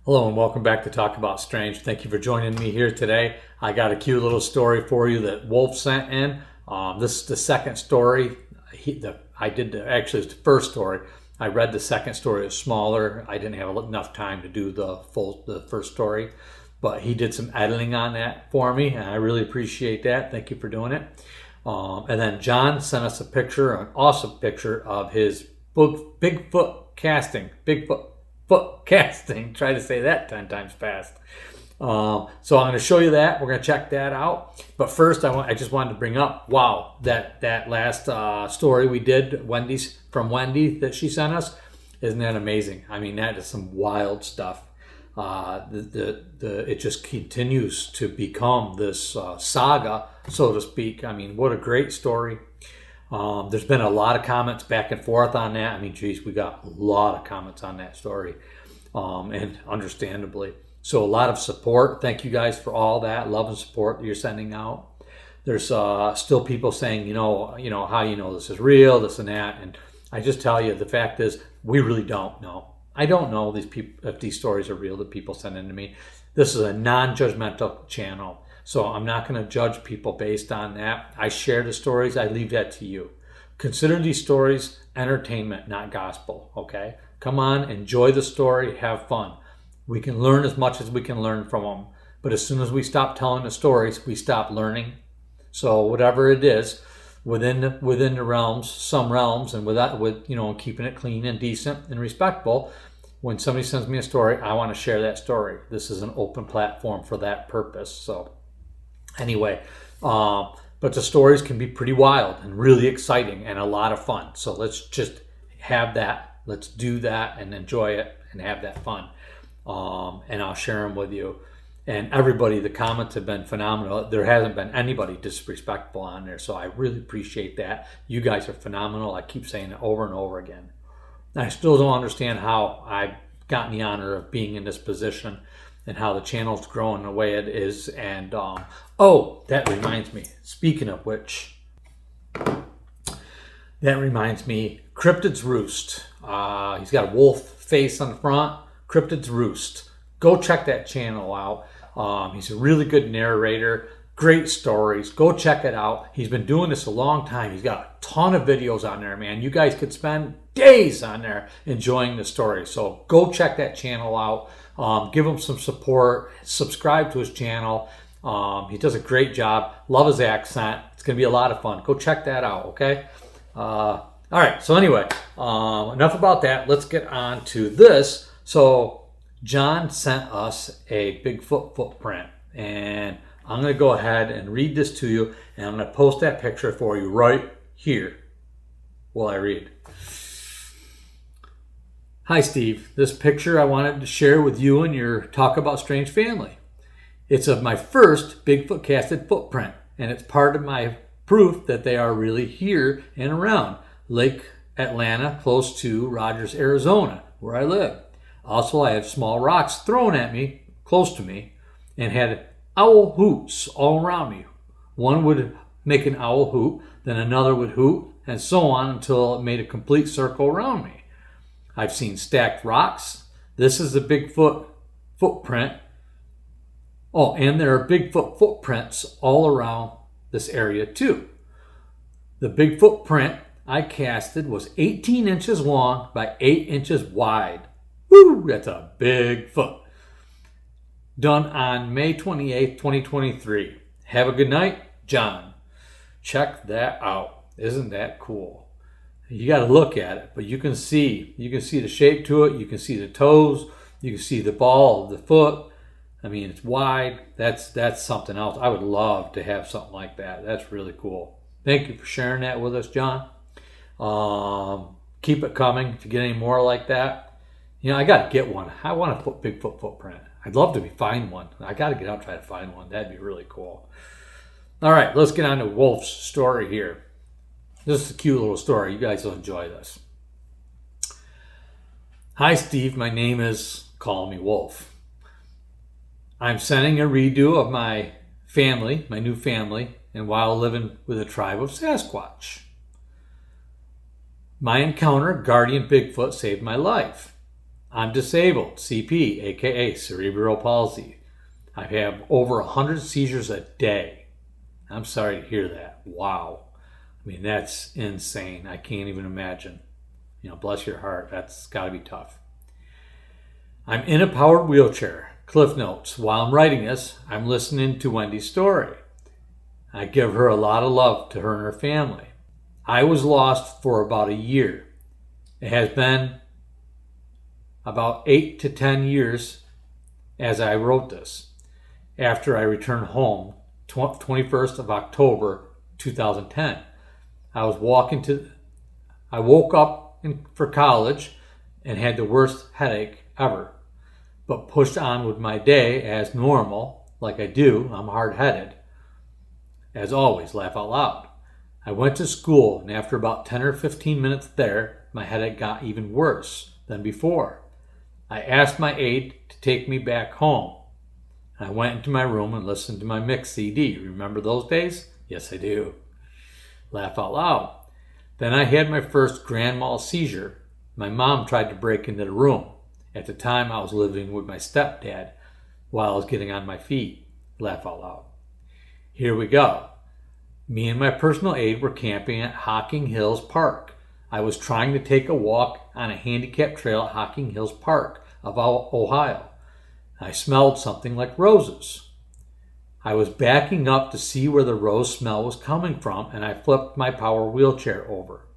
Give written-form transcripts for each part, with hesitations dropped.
Hello and welcome back to Talk About Strange. Thank you for joining me here today. I got a cute little story for you that Wolf sent in. This is the second story. Actually, it's the first story. I read the second story. It's smaller. I didn't have enough time to do the first story, but he did some editing on that for me, and I really appreciate that. Thank you for doing it. And then John sent us an awesome picture of his Bigfoot casting. Try to say that 10 times fast. So I'm going to show you that. We're going to check that out. But first, I just wanted to bring up, wow, that last story we did, from Wendy that she sent us, isn't that amazing? I mean, that is some wild stuff. It just continues to become this saga, so to speak. I mean, what a great story. There's been a lot of comments back and forth on that. I mean, geez, we got a lot of comments on that story, and understandably. So a lot of support. Thank you guys for all that love and support that you're sending out. There's still people saying, how this is real, this and that. And I just tell you, the fact is, we really don't know. I don't know if these stories are real that people send in to me. This is a non-judgmental channel. So I'm not going to judge people based on that. I share the stories. I leave that to you. Consider these stories entertainment, not gospel, okay? Come on, enjoy the story, have fun. We can learn as much as we can learn from them. But as soon as we stop telling the stories, we stop learning. So whatever it is, within the realms, some realms, and keeping it clean and decent and respectful, when somebody sends me a story, I want to share that story. This is an open platform for that purpose. So anyway, but the stories can be pretty wild and really exciting and a lot of fun. So let's just have that. Let's do that and enjoy it and have that fun. And I'll share them with you. And everybody, the comments have been phenomenal. There hasn't been anybody disrespectful on there. So I really appreciate that. You guys are phenomenal. I keep saying it over and over again. I still don't understand how I've gotten the honor of being in this position and how the channel's growing the way it is. And that reminds me, speaking of which, that reminds me, Cryptid's Roost. He's got a wolf face on the front. Cryptid's Roost. Go check that channel out. He's a really good narrator. Great stories. Go check it out. He's been doing this a long time. He's got a ton of videos on there, man. You guys could spend days on there enjoying the story. So go check that channel out. Give him some support. Subscribe to his channel. He does a great job. Love his accent. It's going to be a lot of fun. Go check that out, okay? All right. So anyway, enough about that. Let's get on to this. So John sent us a Bigfoot footprint, and I'm going to go ahead and read this to you, and I'm going to post that picture for you right here while I read. Hi, Steve. This picture I wanted to share with you and your Talk About Strange family. It's of my first Bigfoot casted footprint, and it's part of my proof that they are really here and around Lake Atlanta, close to Rogers, Arizona, where I live. Also, I have small rocks thrown at me, close to me, and had owl hoots all around me. One would make an owl hoot, then another would hoot, and so on until it made a complete circle around me. I've seen stacked rocks. This is a Bigfoot footprint. Oh, and there are Bigfoot footprints all around this area too. The Bigfoot print I casted was 18 inches long by 8 inches wide. Woo, that's a big foot. Done on May 28th, 2023. Have a good night, John. Check that out. Isn't that cool? You got to look at it, but you can see the shape to it. You can see the toes. You can see the ball of the foot. I mean, it's wide. That's something else. I would love to have something like that. That's really cool. Thank you for sharing that with us, John. Keep it coming. If you get any more like that, I got to get one. I want a Bigfoot footprint. I'd love to find one. I got to get out and try to find one. That'd be really cool. All right, let's get on to Wolf's story here. This is a cute little story. You guys will enjoy this. Hi, Steve. My name is Call Me Wolf. I'm sending a redo of my family, my new family, and while living with a tribe of Sasquatch. My encounter, Guardian Bigfoot, saved my life. I'm disabled, CP, aka cerebral palsy. I have over 100 seizures a day. I'm sorry to hear that. Wow. I mean, that's insane. I can't even imagine. Bless your heart. That's got to be tough. I'm in a powered wheelchair. Cliff notes. While I'm writing this, I'm listening to Wendy's story. I give her a lot of love to her and her family. I was lost for about a year. It has been about 8 to 10 years as I wrote this. After I returned home, 21st of October, 2010. I woke up for college and had the worst headache ever, but pushed on with my day as normal, like I do. I'm hard-headed. As always, laugh out loud. I went to school, and after about 10 or 15 minutes there, my headache got even worse than before. I asked my aide to take me back home. I went into my room and listened to my mix CD. Remember those days? Yes, I do. Laugh out loud. Then I had my first grand mal seizure. My mom tried to break into the room. At the time, I was living with my stepdad while I was getting on my feet. Laugh out loud. Here we go. Me and my personal aide were camping at Hocking Hills Park. I was trying to take a walk on a handicapped trail at Hocking Hills Park of Ohio. I smelled something like roses. I was backing up to see where the rose smell was coming from, and I flipped my power wheelchair over.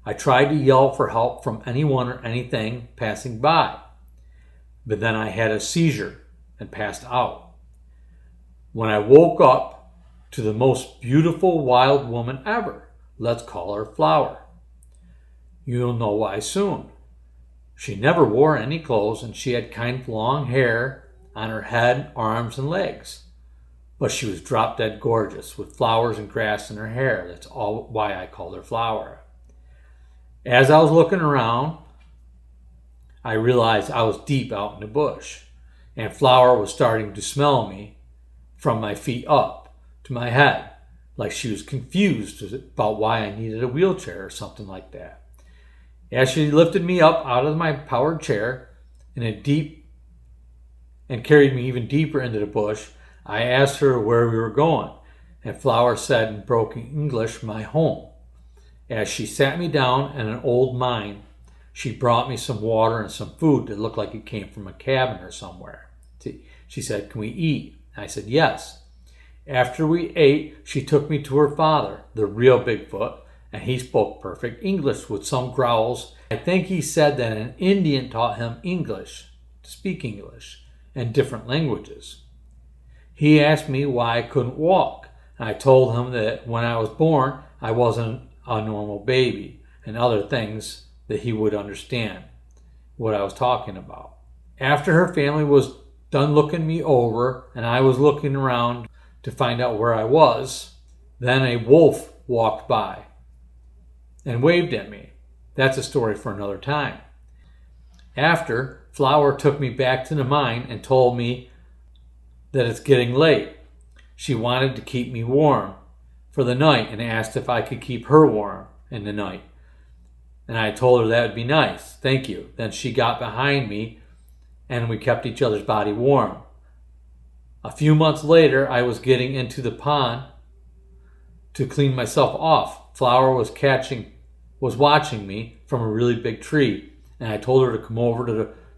I tried to yell for help from anyone or anything passing by, but then I had a seizure and passed out. When I woke up to the most beautiful wild woman ever, let's call her Flower. You'll know why soon. She never wore any clothes, and she had kind of long hair on her head, arms, and legs. But she was drop dead gorgeous with flowers and grass in her hair. That's all why I called her Flower. As I was looking around, I realized I was deep out in the bush, and Flower was starting to smell me from my feet up to my head, like she was confused about why I needed a wheelchair or something like that. As she lifted me up out of my powered chair and carried me even deeper into the bush, I asked her where we were going, and Flower said in broken English, my home. As she sat me down in an old mine, she brought me some water and some food that looked like it came from a cabin or somewhere. She said, can we eat? I said, yes. After we ate, she took me to her father, the real Bigfoot, and he spoke perfect English with some growls. I think he said that an Indian taught him English, to speak English, and different languages. He asked me why I couldn't walk, and I told him that when I was born, I wasn't a normal baby, and other things that he would understand what I was talking about. After her family was done looking me over, and I was looking around to find out where I was, then a wolf walked by and waved at me. That's a story for another time. After, Flower took me back to the mine and told me that it's getting late. She wanted to keep me warm for the night and asked if I could keep her warm in the night. And I told her that would be nice. Thank you. Then she got behind me and we kept each other's body warm. A few months later, I was getting into the pond to clean myself off. Flower was watching me from a really big tree, and I told her to come over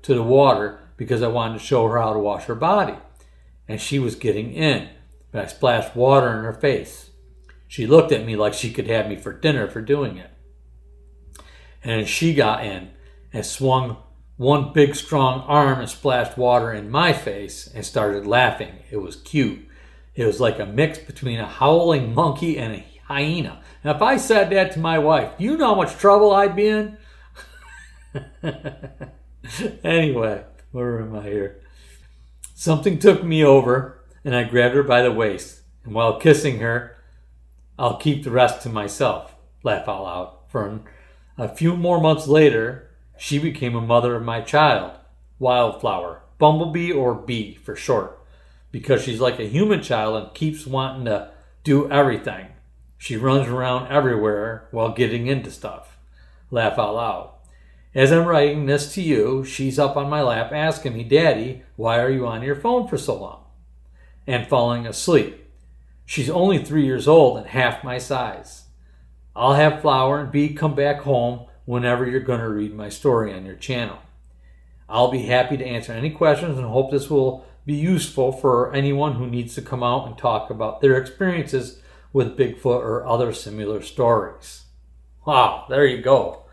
to the water because I wanted to show her how to wash her body. And she was getting in, but I splashed water in her face. She looked at me like she could have me for dinner for doing it. And she got in and swung one big strong arm and splashed water in my face and started laughing. It was cute. It was like a mix between a howling monkey and a hyena. Now, if I said that to my wife, you know how much trouble I'd be in? Anyway, where am I here? Something took me over, and I grabbed her by the waist. And while kissing her, I'll keep the rest to myself. Laugh out loud. For a few more months later, she became a mother of my child, Wildflower, Bumblebee or Bee for short, because she's like a human child and keeps wanting to do everything. She runs around everywhere while getting into stuff. Laugh out loud. As I'm writing this to you, she's up on my lap asking me, Daddy, why are you on your phone for so long? And falling asleep. She's only 3 years old and half my size. I'll have Flower and Bee come back home whenever you're going to read my story on your channel. I'll be happy to answer any questions and hope this will be useful for anyone who needs to come out and talk about their experiences with Bigfoot or other similar stories. Wow, there you go.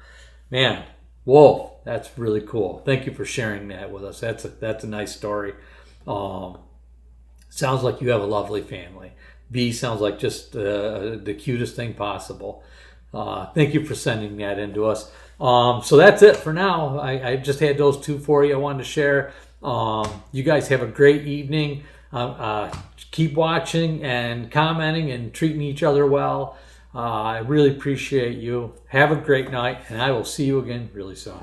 Man, Wolf, that's really cool. Thank you for sharing that with us. That's a nice story. Sounds like you have a lovely family. Bee sounds like just the cutest thing possible. Thank you for sending that in to us. So that's it for now. I just had those two for you I wanted to share. You guys have a great evening. Keep watching and commenting and treating each other well. I really appreciate you. Have a great night, and I will see you again really soon.